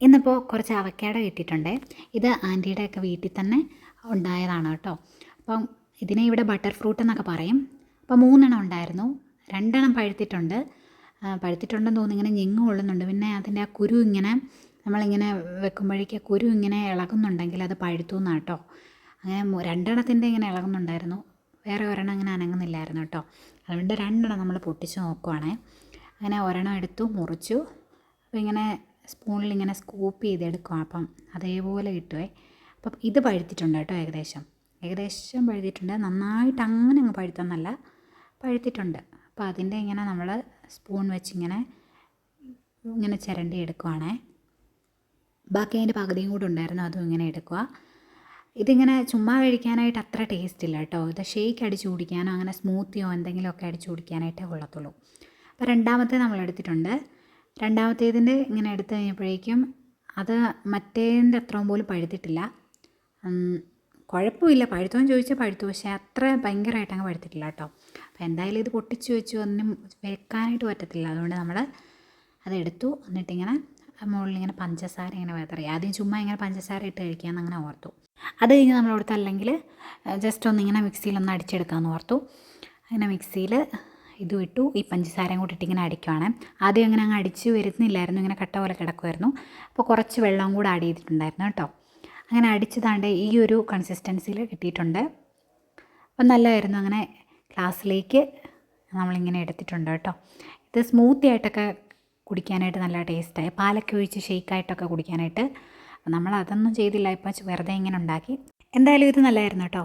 ഇന്നിപ്പോൾ കുറച്ച് അവക്കാഡോ കിട്ടിയിട്ടുണ്ട്. ഇത് ആൻറ്റിയുടെയൊക്കെ വീട്ടിൽ തന്നെ ഉണ്ടായതാണ് കേട്ടോ. അപ്പം ഇതിനെ ഇവിടെ ബട്ടർ ഫ്രൂട്ട് എന്നൊക്കെ പറയും. അപ്പോൾ 3 എണ്ണം ഉണ്ടായിരുന്നു. 2 എണ്ണം പഴുത്തിട്ടുണ്ട്. പഴുത്തിട്ടുണ്ടെന്ന് തോന്നുന്നു. ഇങ്ങനെ ഞെങ്ങ് കൊള്ളുന്നുണ്ട്. പിന്നെ അതിൻ്റെ ആ കുരു ഇങ്ങനെ നമ്മളിങ്ങനെ വെക്കുമ്പോഴേക്ക് കുരു ഇങ്ങനെ ഇളകുന്നുണ്ടെങ്കിൽ അത് പഴുത്തു എന്നാണ് കേട്ടോ. അങ്ങനെ 2 എണ്ണത്തിൻ്റെ ഇങ്ങനെ ഇളകുന്നുണ്ടായിരുന്നു. വേറെ ഒരെണ്ണം ഇങ്ങനെ അനങ്ങുന്നില്ലായിരുന്നു കേട്ടോ. അതുകൊണ്ട് 2 എണ്ണം നമ്മൾ പൊട്ടിച്ച് നോക്കുവാണേ. അങ്ങനെ ഒരെണ്ണം എടുത്തു, മുറിച്ചു. അപ്പോൾ ഇങ്ങനെ സ്പൂണിൽ ഇങ്ങനെ സ്കൂപ്പ് ചെയ്തെടുക്കും. അപ്പം അതേപോലെ കിട്ടുമേ. അപ്പം ഇത് പഴുത്തിട്ടുണ്ട് കേട്ടോ. ഏകദേശം പഴുത്തിട്ടുണ്ട്. നന്നായിട്ട് അങ്ങനെ അങ്ങ് പഴുത്തെന്നല്ല, പഴുത്തിട്ടുണ്ട്. അപ്പോൾ അതിൻ്റെ ഇങ്ങനെ നമ്മൾ സ്പൂൺ വെച്ച് ഇങ്ങനെ ചിരണ്ടി എടുക്കുവാണേ. ബാക്കി അതിൻ്റെ പകുതിയും കൂടെ ഉണ്ടായിരുന്നു, അതും ഇങ്ങനെ എടുക്കുക. ഇതിങ്ങനെ ചുമ്മാ കഴിക്കാനായിട്ട് അത്ര ടേസ്റ്റ് ഇല്ല കേട്ടോ. ഇത് ഷേക്ക് അടിച്ച് കുടിക്കാനോ അങ്ങനെ സ്മൂത്തിയോ എന്തെങ്കിലുമൊക്കെ അടിച്ച് കുടിക്കാനായിട്ടേ കൊള്ളത്തുള്ളൂ. അപ്പോൾ രണ്ടാമത്തെ നമ്മൾ എടുത്തിട്ടുണ്ട്. രണ്ടാമത്തേതിൻ്റെ ഇങ്ങനെ എടുത്തു കഴിഞ്ഞപ്പോഴേക്കും അത് മറ്റേതിൻ്റെ അത്രയും പോലും പഴുത്തിട്ടില്ല. കുഴപ്പമില്ല, പഴുത്തോന്ന് ചോദിച്ചാൽ പഴുത്തു, പക്ഷേ അത്ര ഭയങ്കരമായിട്ട് അങ്ങ് പഴുത്തിട്ടില്ല കേട്ടോ. അപ്പോൾ എന്തായാലും ഇത് പൊട്ടിച്ച് വെച്ചു, ഒന്നും വെക്കാനായിട്ട് പറ്റത്തില്ല. അതുകൊണ്ട് നമ്മൾ അതെടുത്തു. എന്നിട്ടിങ്ങനെ മുകളിൽ ഇങ്ങനെ പഞ്ചസാര ഇങ്ങനെ വിതറി. ആദ്യം ചുമ്മാ ഇങ്ങനെ പഞ്ചസാര ഇട്ട് കഴിക്കാമെന്ന് അങ്ങനെ ഓർത്തു. അത് കഴിഞ്ഞ് നമ്മളെടുത്ത് അല്ലെങ്കിൽ ജസ്റ്റ് ഒന്നിങ്ങനെ മിക്സിയിലൊന്ന് അടിച്ചെടുക്കാമെന്ന് ഓർത്തു. അങ്ങനെ മിക്സിയിൽ ഇതും ഇട്ടു, ഈ പഞ്ചസാരയും കൂടി ഇട്ടിങ്ങനെ അടിക്കുവാണ്. ആദ്യം അങ്ങനെ അങ്ങ് അടിച്ച് വരുന്നില്ലായിരുന്നു, ഇങ്ങനെ കട്ട പോലെ കിടക്കുമായിരുന്നു. അപ്പോൾ കുറച്ച് വെള്ളം കൂടെ ആഡ് ചെയ്തിട്ടുണ്ടായിരുന്നു കേട്ടോ. അങ്ങനെ അടിച്ചതാണ്ട് ഈ ഒരു കൺസിസ്റ്റൻസിയിൽ കിട്ടിയിട്ടുണ്ട്. അപ്പം നല്ലതായിരുന്നു. അങ്ങനെ ഗ്ലാസ്സിലേക്ക് നമ്മളിങ്ങനെ എടുത്തിട്ടുണ്ട് കേട്ടോ. ഇത് സ്മൂത്തി ആയിട്ടൊക്കെ കുടിക്കാനായിട്ട് നല്ല ടേസ്റ്റായി, പാലൊക്കെ ഒഴിച്ച് ഷെയ്ക്കായിട്ടൊക്കെ കുടിക്കാനായിട്ട്. നമ്മൾ അതൊന്നും ചെയ്തില്ല, ഇപ്പം വെറുതെ ഇങ്ങനെ ഉണ്ടാക്കി. എന്തായാലും ഇത് നല്ലതായിരുന്നു കേട്ടോ.